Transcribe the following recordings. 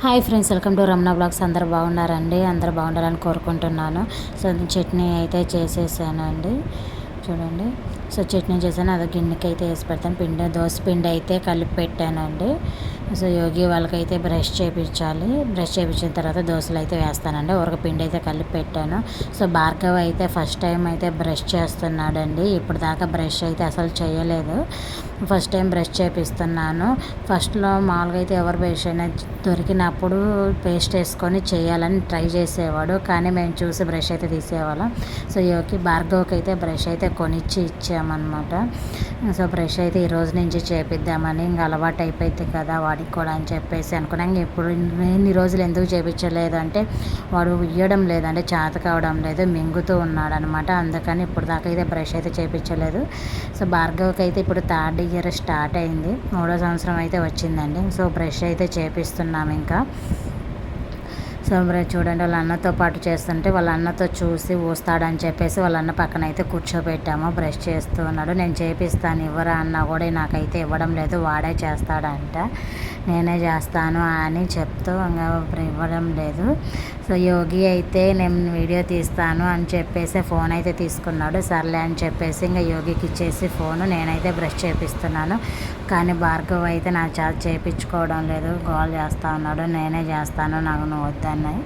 Hi friends, welcome to Ramana blogs. అందరు బాగున్నారండి? అందరు బాగుండాలని కోరుకుంటున్నాను. సో చట్నీ అయితే చేసేసానండి, చూడండి. సో చట్నీ చేశాను, అది గిన్నెకి అయితే వేసి పెడతాను. దోశ పిండి అయితే కలిపి పెట్టానండి. సో యోగి వాళ్ళకైతే బ్రష్ చేయించాలి. బ్రష్ చేయించిన తర్వాత దోశలు అయితే వేస్తానండి. ఒక పిండి అయితే కలిపి పెట్టాను. సో భార్గవ్ అయితే ఫస్ట్ టైం అయితే బ్రష్ చేస్తున్నాడండి. ఇప్పుడు దాకా బ్రష్ అయితే అసలు చేయలేదు. ఫస్ట్ టైం బ్రష్ చేపిస్తున్నాను. ఫస్ట్లో మామూలుగా అయితే ఎవరు బ్రష్ అయినా దొరికినప్పుడు పేస్ట్ వేసుకొని చేయాలని ట్రై చేసేవాడు, కానీ మేము చూసి బ్రష్ అయితే తీసేవాళ్ళం. సో భార్గవ్కి అయితే బ్రష్ అయితే కొనిచ్చి ఇచ్చామన్నమాట. సో బ్రష్ అయితే ఈ రోజు నుంచి చేపిద్దామని, ఇంకా అలవాటు అయిపోయింది కదా వాడికి కూడా అని చెప్పేసి అనుకున్నాం. ఇప్పుడు ఇన్ని రోజులు ఎందుకు చేపించలేదు అంటే వాడు ఇయ్యడం లేదంటే చేత కావడం లేదు, మింగుతూ ఉన్నాడు అనమాట. అందుకని ఇప్పుడు దాకా అయితే బ్రష్ అయితే చేపించలేదు. సో భార్గవ్కి అయితే ఇప్పుడు 3rd ఇయర్ స్టార్ట్ అయింది, 3వ సంవత్సరం అయితే వచ్చిందండి. సో బ్రష్ అయితే చేపిస్తున్నాము ఇంకా. సో చూడండి, వాళ్ళ అన్నతో పాటు చేస్తుంటే వాళ్ళ అన్నతో చూసి ఊస్తాడని చెప్పేసి వాళ్ళ అన్న పక్కన అయితే కూర్చోబెట్టాము. బ్రష్ చేస్తూ ఉన్నాడు. నేను చేపిస్తాను ఇవ్వరా అన్నా కూడా నాకైతే ఇవ్వడం లేదు, వాడే చేస్తాడంట. నేనే చేస్తాను అని చెప్తూ ఇంకా ఇవ్వడం లేదు. సో యోగి అయితే నేను వీడియో తీస్తాను అని చెప్పేసి ఫోన్ అయితే తీసుకున్నాడు. సర్లే అని చెప్పేసి ఇంకా యోగికి ఇచ్చేసి ఫోను నేనైతే బ్రష్ చేపిస్తున్నాను. కానీ భార్గవ్ అయితే నా చేత చేయించుకోవడం లేదు, గోల్ చేస్తూ ఉన్నాడు. నేనే చేస్తాను, నాకు నువ్వు వద్దన్నాయి.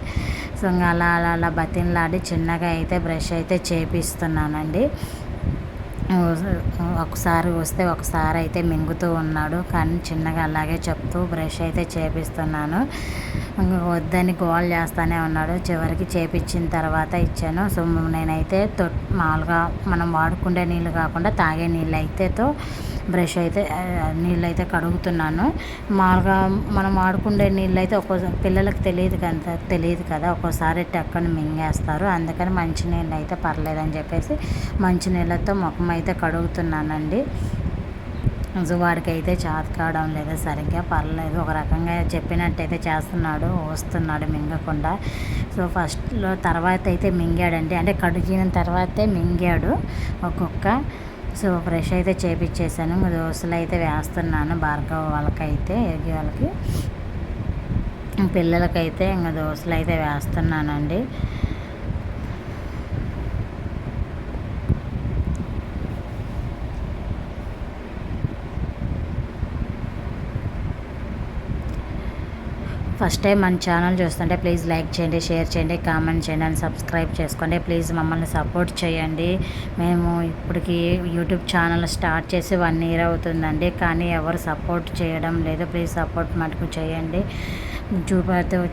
సో ఇంకా అలా బతిన్లాడి చిన్నగా అయితే బ్రష్ అయితే చేపిస్తున్నానండి. ఒకసారి వస్తే ఒకసారి అయితే మింగుతూ ఉన్నాడు, కానీ చిన్నగా అలాగే చెప్తూ బ్రష్ అయితే చేపిస్తున్నాను. వద్దని గోల్ చేస్తూనే ఉన్నాడు. చివరికి చేపించిన తర్వాత ఇచ్చాను. సో నేనైతే మామూలుగా మనం వాడుకునే నీళ్ళు కాకుండా తాగే నీళ్ళు అయితేతో బ్రష్ అయితే నీళ్ళు అయితే కడుగుతున్నాను. మామూలుగా మనం వాడుకునే నీళ్ళు అయితే పిల్లలకు తెలియదు కదా, ఒక్కోసారి టక్కని మింగేస్తారు. అందుకని మంచినీళ్ళు అయితే పర్లేదని చెప్పేసి మంచినీళ్ళతో ముఖం అయితే కడుగుతున్నానండి. సో వాడికైతే చేత కావడం లేదు సరిగ్గా, పర్లేదు, ఒక రకంగా చెప్పినట్టయితే చేస్తున్నాడు, వస్తున్నాడు మింగకుండా. సో ఫస్ట్లో తర్వాత అయితే మింగాడండి, అంటే కడిగిన తర్వాతే మింగాడు ఒక్కొక్క. సో బ్రష్ అయితే చేపించేసాను. దోశలు అయితే వేస్తున్నాను భార్గవ్ వాళ్ళకైతే, యోగి వాళ్ళకి, పిల్లలకైతే ఇంకా దోశలు అయితే వేస్తున్నానండి. ఫస్ట్ టైం మన ఛానల్ చూస్తుంటే ప్లీజ్ లైక్ చేయండి, షేర్ చేయండి, కామెంట్ చేయండి అండ్ సబ్స్క్రైబ్ చేసుకోండి. ప్లీజ్ మమ్మల్ని సపోర్ట్ చేయండి. మేము ఇప్పటికి యూట్యూబ్ ఛానల్ స్టార్ట్ చేసి 1 year అవుతుందండి, కానీ ఎవరు సపోర్ట్ చేయడం లేదు. ప్లీజ్ సపోర్ట్ మటుకు చేయండి.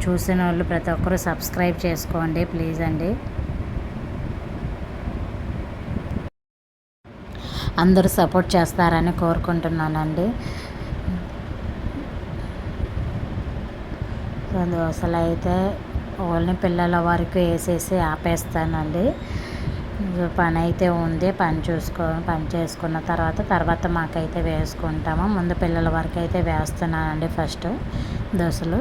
చూసిన వాళ్ళు ప్రతి ఒక్కరూ సబ్స్క్రైబ్ చేసుకోండి ప్లీజ్ అండి. అందరూ సపోర్ట్ చేస్తారని కోరుకుంటున్నానండి. సో దోశలు అయితే ఓన్లీ పిల్లల వరకు వేసేసి ఆపేస్తానండి. పని అయితే ఉంది, పని చేసుకున్న తర్వాత మాకైతే వేసుకుంటాము. ముందు పిల్లల వరకు అయితే వేస్తున్నానండి ఫస్ట్ దోశలు.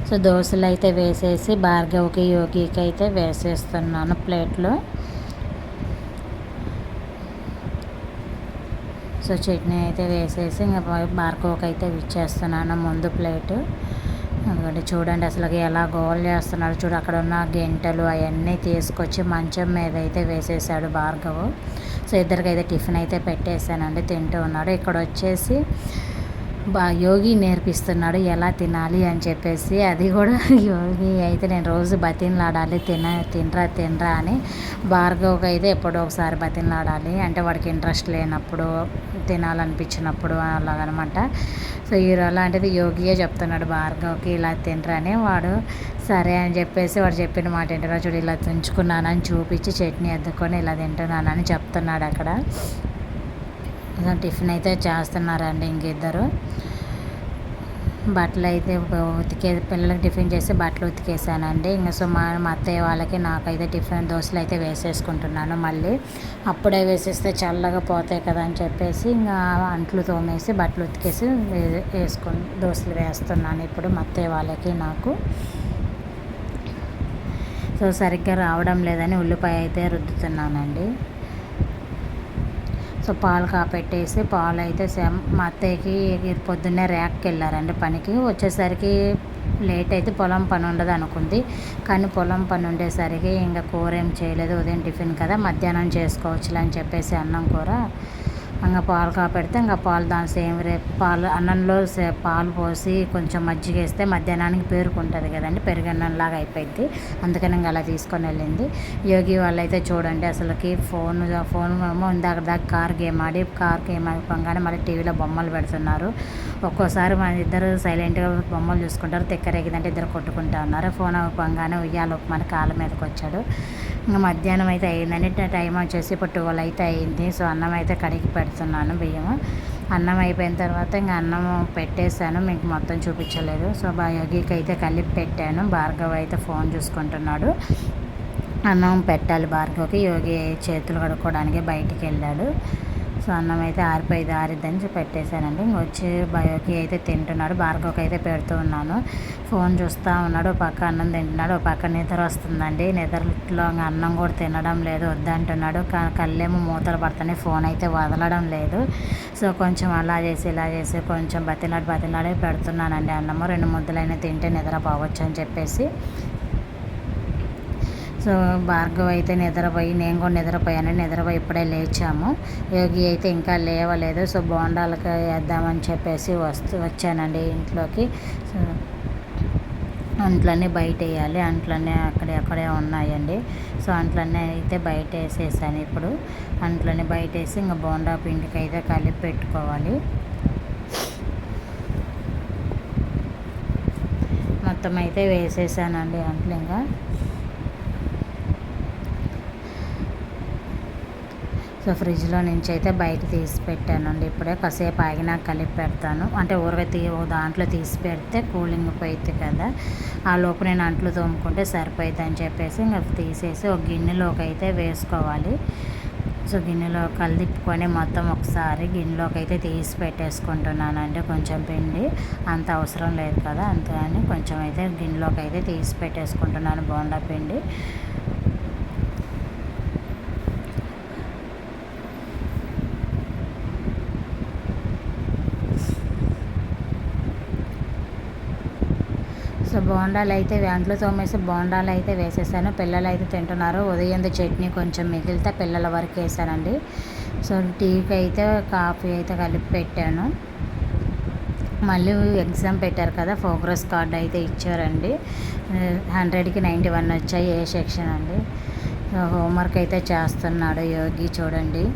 సో దోశలు అయితే వేసేసి భార్గవ్కి యోగికి అయితే వేసేస్తున్నాను ప్లేట్లో. సో చట్నీ అయితే వేసేసి ఇంకా భార్గవ్కి అయితే ఇచ్చేస్తున్నాను ముందు ప్లేటు. అందుకంటే చూడండి అసలు ఎలా గోల్ చేస్తున్నాడు చూడు, అక్కడ ఉన్న గెంటలు అవన్నీ తీసుకొచ్చి మంచం మీద అయితే వేసేసాడు భార్గవ్. సో ఇద్దరికైతే టిఫిన్ అయితే పెట్టేశానండి, తింటూ ఉన్నాడు. ఇక్కడ వచ్చేసి యోగి నేర్పిస్తున్నాడు ఎలా తినాలి అని చెప్పేసి. అది కూడా యోగి అయితే నేను రోజు బతిన్లాడాలి తినరా అని. భార్గవ్కి అయితే ఎప్పుడో ఒకసారి బతిన్లాడాలి, అంటే వాడికి ఇంట్రెస్ట్ లేనప్పుడు, తినాలనిపించినప్పుడు అలాగనమాట. సో అలాంటిది యోగియే చెప్తున్నాడు భార్గవ్కి ఇలా తినరా అని. వాడు సరే అని చెప్పేసి వాడు చెప్పిన మాట ఏంటో చూడు, ఇలా తుంచుకున్నానని చూపించి చట్నీ అద్దుకొని ఇలా తింటున్నానని చెప్తున్నాడు అక్కడ. టిఫిన్ అయితే చేస్తున్నారండి ఇంకిద్దరు. బట్టలు అయితే పిల్లలకి టిఫిన్ చేసి బట్టలు ఉతికేసానండి. ఇంకా సో మా అత్తయ్య వాళ్ళకి నాకైతే టిఫిన్ దోశలు అయితే వేసేసుకుంటున్నాను. మళ్ళీ అప్పుడే వేసేస్తే చల్లగా పోతాయి కదా అని చెప్పేసి ఇంకా అంట్లు తోమేసి బట్టలు ఉతికేసి వేసుకొని దోశలు వేస్తున్నాను ఇప్పుడు మా అత్తయ్య వాళ్ళకి నాకు. సో సరిగ్గా రావడం లేదని ఉల్లిపాయ అయితే రుద్దుతున్నానండి. సో పాలు కాపెట్టేసి పాలు అయితే మా అత్తయ్యకి పొద్దున్నే ర్యాక్కి వెళ్ళారండి పనికి. వచ్చేసరికి లేట్ అయితే పొలం పని ఉండదు అనుకుంది, కానీ పొలం పని ఉండేసరికి ఇంకా కూర ఏం చేయలేదు. ఉదయం టిఫిన్ కదా మధ్యాహ్నం చేసుకోవచ్చులే అని చెప్పేసి అన్నం కూర ఇంకా పాలు కాపెడితే ఇంకా పాలు దాని సేమ్ పాలు అన్నంలో పాలు పోసి కొంచెం మజ్జిగ వేస్తే మధ్యాహ్నానికి పేరుకుంటుంది కదండి, పెరుగన్నంలాగా అయిపోయింది. అందుకని ఇంకా అలా తీసుకొని వెళ్ళింది. యోగి వాళ్ళైతే చూడండి అసలుకి ఫోన్ ఏమో ఇందాక దాకా కార్ గేమ్ అయిపోగానే మళ్ళీ టీవీలో బొమ్మలు పెడుతున్నారు. ఒక్కోసారి మన ఇద్దరు సైలెంట్గా బొమ్మలు చూసుకుంటారు, తిక్కరేగిందంటే ఇద్దరు కొట్టుకుంటా ఉన్నారు. ఫోన్ అయిపోగానే ఉయ్యాలు మన కాళ్ళ మీదకి వచ్చాడు. ఇంకా మధ్యాహ్నం అయితే అయిందండి. టైం వచ్చేసి ఇప్పుడు 12 అయితే అయింది. సో అన్నం అయితే కడిగి పెడుతున్నాను బియ్యం. అన్నం అయిపోయిన తర్వాత ఇంకా అన్నం పెట్టేశాను, మీకు మొత్తం చూపించలేదు. సో యోగికి అయితే కలిపి పెట్టాను. భార్గవ్ అయితే ఫోన్ చూసుకుంటున్నాడు. అన్నం పెట్టాలి భార్గవ్కి. యోగి చేతులు కడుక్కోవడానికి బయటికి వెళ్ళాడు. సో అన్నం అయితే ఆరిద్దని పెట్టేశానండి. ఇంకొచ్చి యోగి అయితే తింటున్నాడు. భార్గవ్కి అయితే పెడుతూ ఉన్నాను. ఫోన్ చూస్తూ ఉన్నాడు, ఒక పక్క అన్నం తింటున్నాడు, ఒక పక్క నిద్ర వస్తుందండి. నిద్రలో అన్నం కూడా తినడం లేదు, వద్దంటున్నాడు. కళ్ళేమో మూతలు పడుతున్నాయి, ఫోన్ అయితే వదలడం లేదు. సో కొంచెం అలా చేసి ఇలా చేసి కొంచెం బతిలాడి పెడుతున్నానండి అన్నము. 2 ముద్దలైనా తింటే నిద్రపోవచ్చు అని చెప్పేసి. సో భార్గవ్ అయితే నిద్రపోయి, నేను కూడా నిద్రపోయి ఇప్పుడే లేచాము. యోగి అయితే ఇంకా లేవలేదు. సో బోండాలకి వేద్దామని చెప్పేసి వచ్చానండి ఇంట్లోకి. సో అంట్లన్నీ బయట వేయాలి, అంట్లన్నీ అక్కడే ఉన్నాయండి. సో అంట్లన్నీ అయితే బయట వేసేసాను. ఇప్పుడు అంట్లన్నీ బయట వేసి ఇంకా బోండా పిండికి అయితే కలిపి పెట్టుకోవాలి. మొత్తం అయితే వేసేసానండి అంట్లు. ఇంకా సో ఫ్రిడ్జ్లో నుంచి అయితే బయట తీసి పెట్టానండి. ఇప్పుడే కాసేపు ఆగినాక కలిపి పెడతాను. అంటే దాంట్లో తీసి పెడితే కూలింగ్ పోయిద్ది కదా, ఆ లోపు నేను అంట్లు తోముకుంటే సరిపోయిద్ది అని చెప్పేసి ఇంకా తీసేసి ఒక గిన్నెలోకి అయితే వేసుకోవాలి. సో గిన్నెలో కలిదిప్పుకొని మొత్తం ఒకసారి గిన్నెలోకి అయితే తీసి పెట్టేసుకుంటున్నానండి. కొంచెం పిండి అంత అవసరం లేదు కదా, అందుకని కొంచెం అయితే గిన్నెలోకి అయితే తీసి పెట్టేసుకుంటున్నాను బోండా పిండి. సో బోండాలు అయితే అంట్లు తోమేసి బోండాలు అయితే వేసేసాను. పిల్లలు అయితే తింటున్నారు. ఉదయం చట్నీ కొంచెం మిగిలితే పిల్లల వరకు వేసానండి. సో టీకి అయితే కాఫీ అయితే కలిపి పెట్టాను. మళ్ళీ ఎగ్జామ్ పెట్టారు కదా, ప్రోగ్రెస్ కార్డు అయితే ఇచ్చారండి. 100కి 91 వచ్చాయి, ఏ సెక్షన్ అండి. హోంవర్క్ అయితే చేస్తున్నాడు యోగి చూడండి.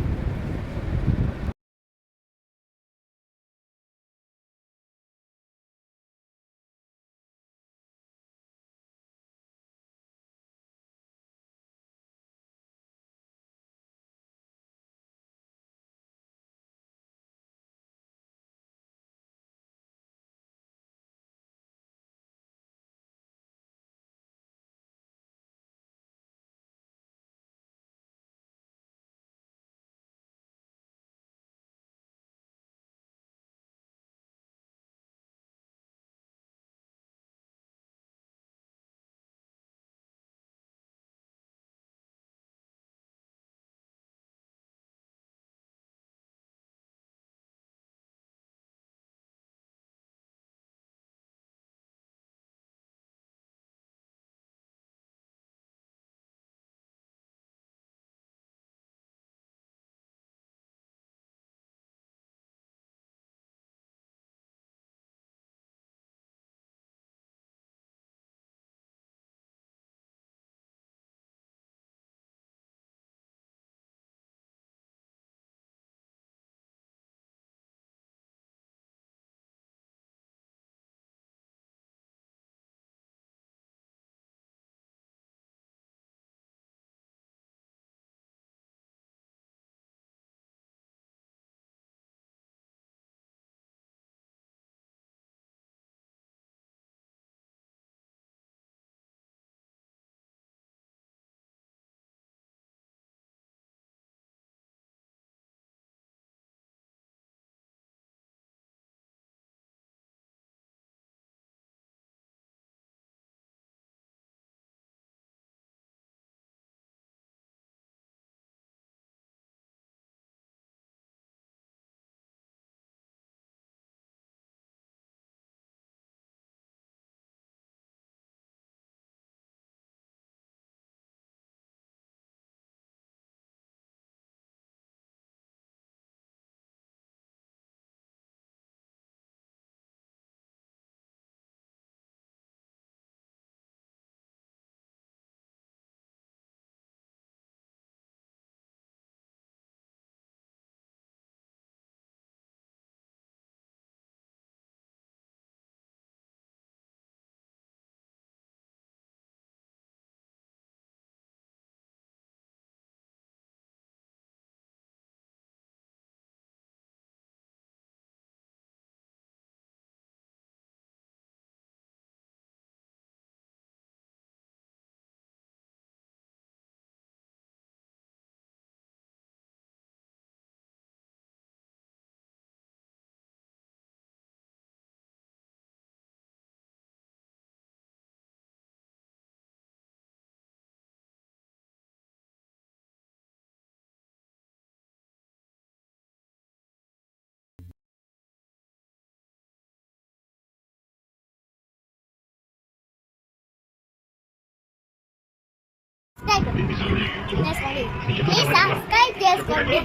చేసుకోండి ప్లీజ్ సబ్స్క్రైబ్ చేసుకోండి.